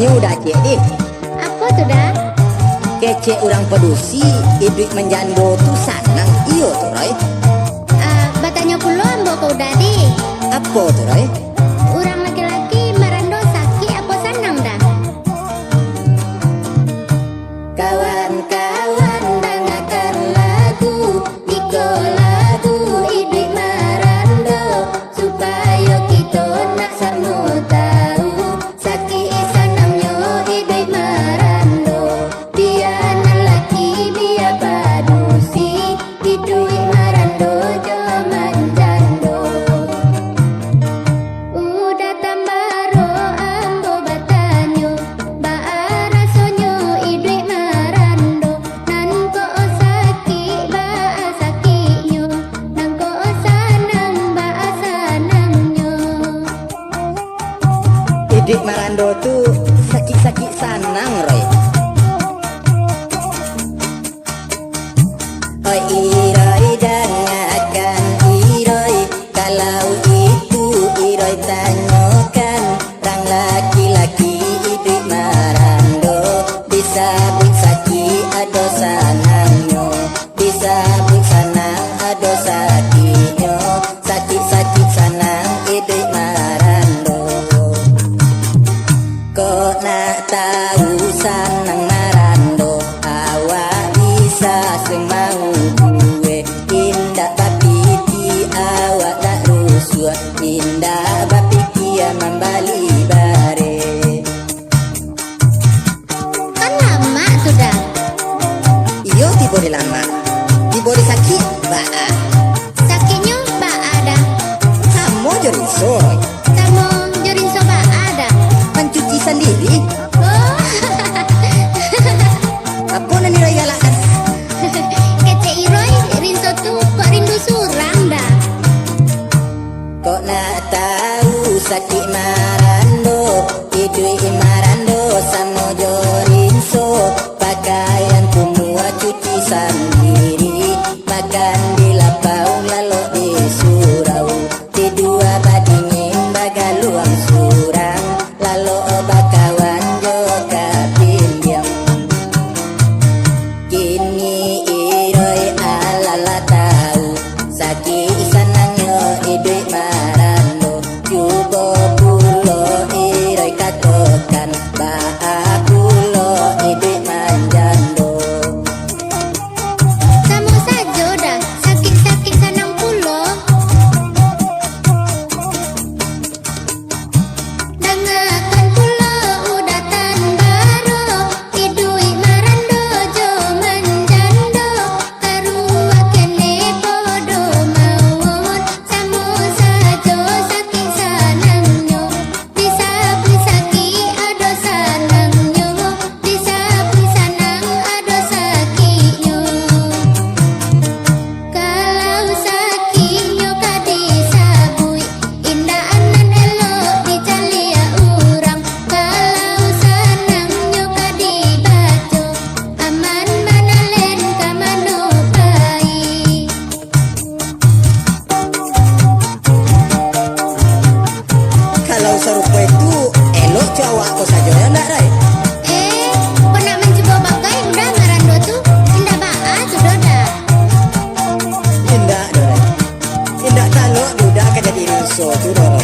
Katanya udah cek deh. Apa tuh dah? Kece orang pedusi, iduit menjando tuh sanang iyo tuh Roy. Batanya pulo ambo kau udah di. Apa tuh Roy? Orang laki-laki marando sakit apa sanang dah? Kawan-kawan dengarkan lagu Niko lagu iduit marando supaya kita nak sama tahu sakit sanamnya iduit marando. Biar nak laki biar padusi iduit marando jaman jando. Udah tambah roh ambo batanyo baa rasonyo iduit marando nan ko sakit baa sakitnyo nan ko sanang baa sanangnya. Iduit marando tuh sakit-sakit sanang Roy. Oi Iroi dengarkan Iroi, kalau itu Iroi tanyakan rang laki-laki iduit marando bisa sakit ado sanangnya, bisa sanang ado sakitnya, sakit-sakit sanang iduit marando. Kok nak tahu sanang marando awak bisa semau gue indah bapiti awak tak rusuh indah bapiti membali bare. Kan lama tuh dah. Iyo tiba di lama tiba di sakit baa Sakitnya baa dah. kamu jadi soy Kamu jorin soba ada. mencuci sendiri Oh. apa nani Roy galakkan. Kece Iroi rinso tuh kok rindu surang dah. Kok nak tahu sakit marando iduit marando sama jorinso pakaian semua cuci sendiri makan di lapau lalu di surau di dua badingin bagaluang surang lalu bakawan joka pinjam. Kini Iroi alala tahu sakit sanangnya iduit marando cuba pulo Iroi katakan baa pulo iduit manjando. Sama saja dah. Sakit-sakit sanang pulo. Dengarkan pulo udah tan baro iduit marando jaman jando karua kene podo mawon sama saja sakit sanangnya bisa sakit ada sanangnya bisa sanang ada sakitnya. Kalau sakitnya kadi sabui indah anan elok dicalia urang. Kalau sanangnya kadi baco aman manalen kamano pai. Kalau serupa itu elok cowok aku saja ya enggak Roy. Kau nak mencoba pakai udah marando tuh indah baa sudah dah. Indah Roy indah talok duda ke jadi riso tuh Roy.